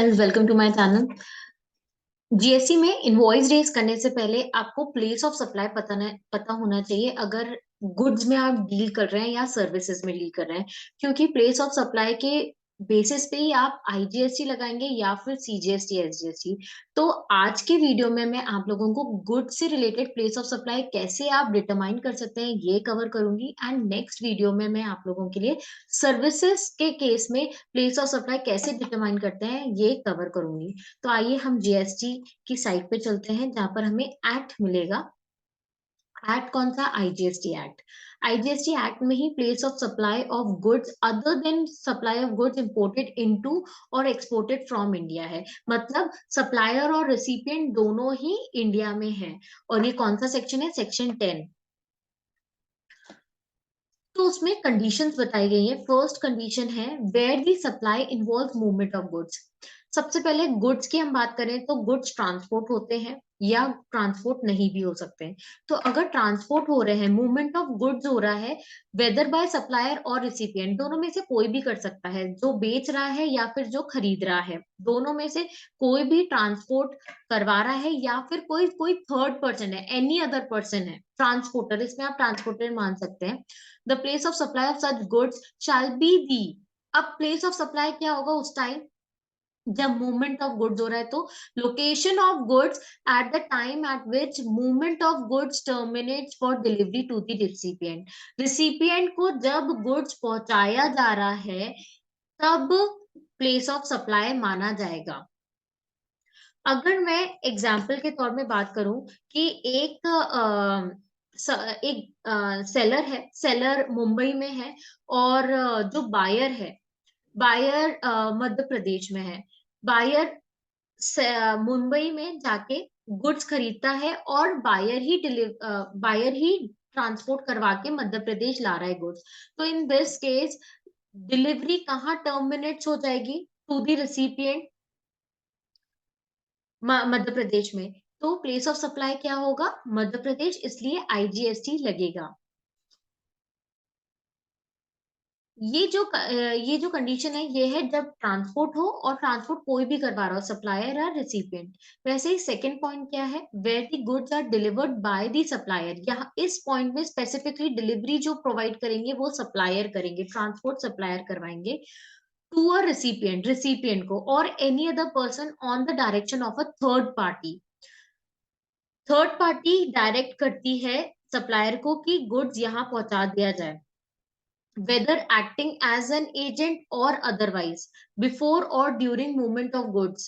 Welcome to my channel. GST में invoice raise करने से पहले आपको प्लेस ऑफ सप्लाई पता होना चाहिए, अगर गुड्स में आप डील कर रहे हैं या सर्विसेज में डील कर रहे हैं। क्योंकि प्लेस ऑफ सप्लाई के बेसिस पे ही आप आईजीएसटी लगाएंगे या फिर सीजीएसटी एसजीएसटी। तो आज के वीडियो में मैं आप लोगों को गुड्स से रिलेटेड प्लेस ऑफ सप्लाई कैसे आप डिटरमाइन कर सकते हैं ये कवर करूंगी। एंड नेक्स्ट वीडियो में मैं आप लोगों के लिए सर्विसेज के केस में प्लेस ऑफ सप्लाई कैसे डिटरमाइन करते हैं ये कवर करूंगी। तो आइए हम जीएसटी की साइट पे चलते हैं जहां पर हमें एक्ट मिलेगा। एक्ट कौन सा? IGST act. आईजीएसटी एक्ट में ही place of supply of goods other than supply of goods imported into और एक्सपोर्टेड फ्रॉम इंडिया है। मतलब सप्लायर और रेसिपिएंट दोनों ही इंडिया में है। और ये कौन सा सेक्शन है? सेक्शन 10। तो उसमें कंडीशंस बताई गई है। फर्स्ट कंडीशन है where the supply involve movement of goods. सबसे पहले गुड्स की हम बात करें तो गुड्स ट्रांसपोर्ट होते हैं या ट्रांसपोर्ट नहीं भी हो सकते हैं। तो अगर ट्रांसपोर्ट हो रहे हैं, मूवमेंट ऑफ गुड्स हो रहा है, वेदर बाय सप्लायर और रिसिपिएंट, दोनों में से कोई भी कर सकता है, जो बेच रहा है या फिर जो खरीद रहा है, दोनों में से कोई भी ट्रांसपोर्ट करवा रहा है या फिर कोई कोई थर्ड पर्सन है, एनी अदर पर्सन है ट्रांसपोर्टर, इसमें आप ट्रांसपोर्टर मान सकते हैं। The place of supply of such goods shall be the. अब प्लेस ऑफ सप्लाई क्या होगा उस टाइम जब मूवमेंट ऑफ गुड्स हो रहा है? तो location of goods at the time at which movement of goods terminates for delivery to the recipient. Recipient को जब गुड्स पहुंचाया जा रहा है तब प्लेस ऑफ सप्लाई माना जाएगा। अगर मैं एग्जाम्पल के तौर में बात करूं कि एक सेलर है, सेलर मुंबई में है और जो बायर है, बायर मध्य प्रदेश में है। बायर मुंबई में जाके गुड्स खरीदता है और बायर ही ट्रांसपोर्ट करवा के मध्य प्रदेश ला रहा है गुड्स। तो इन दिस केस डिलीवरी कहाँ टर्मिनेट्स हो जाएगी? To the recipient, Madhya Pradesh में। तो प्लेस ऑफ सप्लाई क्या होगा? मध्य प्रदेश, इसलिए आईजीएसटी लगेगा। ये जो कंडीशन है ये है जब ट्रांसपोर्ट हो और ट्रांसपोर्ट कोई भी करवा रहा हो, सप्लायर या रिसिपिएंट। वैसे ही सेकंड पॉइंट क्या है? Where the goods are delivered by the supplier. यहाँ इस पॉइंट में स्पेसिफिकली डिलीवरी जो प्रोवाइड करेंगे वो सप्लायर करेंगे, ट्रांसपोर्ट सप्लायर करवाएंगे टू अ रिसिपिएंट, रिसिपिएंट को, और any other person on the direction of a third party. Third party direct करती है सप्लायर को कि गुड्स यहाँ पहुंचा दिया जाए, whether acting as an agent or otherwise, before or during movement of goods,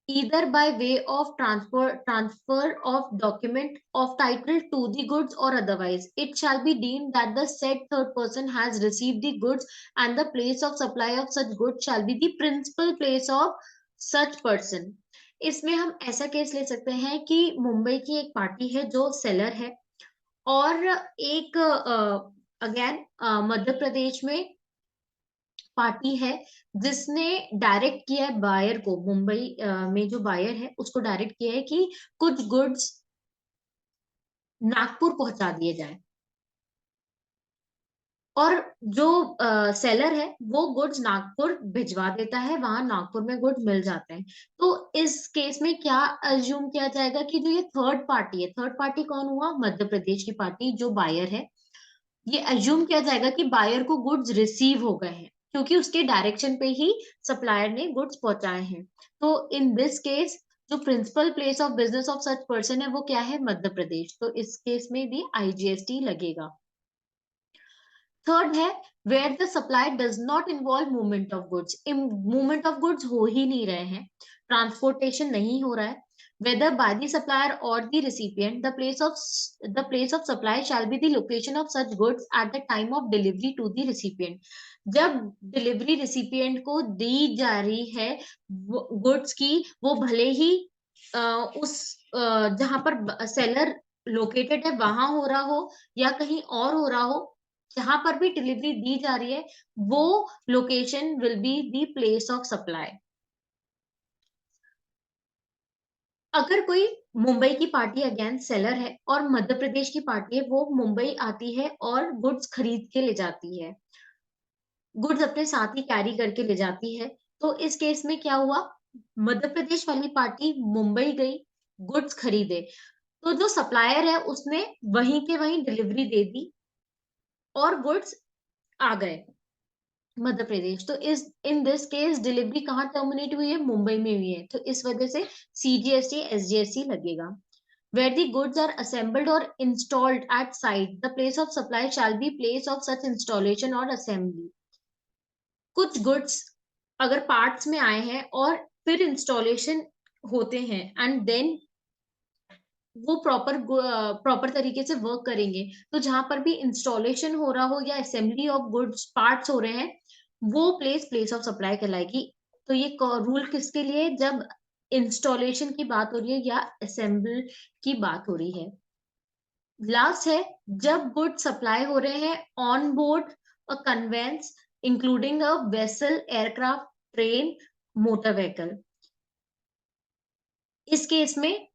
either by way of transfer of document of title to the goods or otherwise, it shall be deemed that the said third person has received the goods, and the place of supply of such goods shall be the principal place of such person। इसमें हम ऐसा case ले सकते हैं कि मुंबई की एक party है जो सेलर है और एक अगेन मध्य प्रदेश में पार्टी है जिसने डायरेक्ट किया है बायर को। मुंबई में जो बायर है उसको डायरेक्ट किया है कि कुछ गुड्स नागपुर पहुंचा दिए जाए, और जो सेलर है वो गुड्स नागपुर भिजवा देता है, वहां नागपुर में गुड्स मिल जाते हैं। तो इस केस में क्या अज्यूम किया जाएगा कि जो ये थर्ड पार्टी है, थर्ड पार्टी कौन हुआ? मध्य प्रदेश की पार्टी जो बायर है। ये अज्यूम किया जाएगा कि बायर को गुड्स रिसीव हो गए हैं क्योंकि उसके डायरेक्शन पे ही सप्लायर ने गुड्स पहुंचाए हैं। तो इन दिस केस जो principal place of business of such person है वो क्या है? मध्य प्रदेश। तो इस केस में भी आईजीएसटी लगेगा। थर्ड है where the supply does not involve movement of goods. Movement of goods हो ही नहीं रहे हैं, ट्रांसपोर्टेशन नहीं हो रहा है, whether by the supplier or the recipient, the place of supply shall be the location of such goods at the time of delivery to the recipient। जब डिलीवरी रिसिपिएंट को दी जा रही है गुड्स की, वो भले ही उस जहां पर सेलर लोकेटेड है वहां हो रहा हो या कहीं और हो रहा हो, जहां पर भी डिलीवरी दी जा रही है वो location will be the place of supply. अगर कोई मुंबई की पार्टी अगेंस्ट सेलर है और मध्य प्रदेश की पार्टी है, वो मुंबई आती है और गुड्स खरीद के ले जाती है, गुड्स अपने साथ ही कैरी करके ले जाती है, तो इस केस में क्या हुआ? मध्य प्रदेश वाली पार्टी मुंबई गई, गुड्स खरीदे, तो जो सप्लायर है उसने वहीं के वहीं डिलीवरी दे दी और गुड्स आ गए मध्य प्रदेश। तो इस इन दिस केस डिलीवरी कहाँ टर्मिनेट हुई है? मुंबई में हुई है, तो इस वजह से सीजीएसटी एसजीएसटी लगेगा। Where the goods are assembled or installed at site, the place of supply shall be place of such installation or assembly. कुछ गुड्स अगर पार्ट्स में आए हैं और फिर इंस्टॉलेशन होते हैं एंड देन वो प्रॉपर तरीके से वर्क करेंगे, तो जहां पर भी इंस्टॉलेशन हो रहा हो या असेंबली ऑफ गुड्स पार्ट्स हो रहे हैं, वो प्लेस ऑफ सप्लाई कहलाएगी। तो ये रूल किसके लिए? जब इंस्टॉलेशन की बात हो रही है या असेंबल की बात हो रही है। लास्ट है, जब गुड सप्लाई हो रहे हैं on board a conveyance including a vessel, aircraft, train, motor vehicle. इस केस में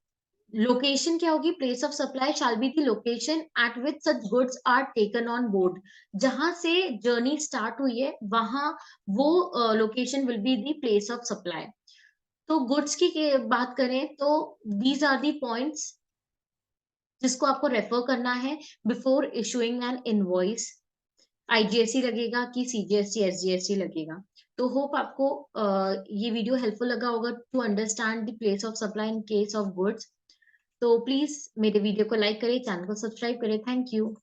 लोकेशन क्या होगी? Place of supply shall be the location at which such goods are taken on board. जहां से जर्नी स्टार्ट हुई है वहां वो location will be the place of supply. तो गुड्स की बात करें तो दीज आर दी पॉइंट्स जिसको आपको रेफर करना है before issuing N invoice. IGST लगेगा कि सीजीएसटी एसजीएसटी लगेगा। तो होप आपको ये वीडियो हेल्पफुल लगा होगा to understand the place of supply in case of goods. तो प्लीज मेरे वीडियो को लाइक करें, चैनल को सब्सक्राइब करें। Thank you.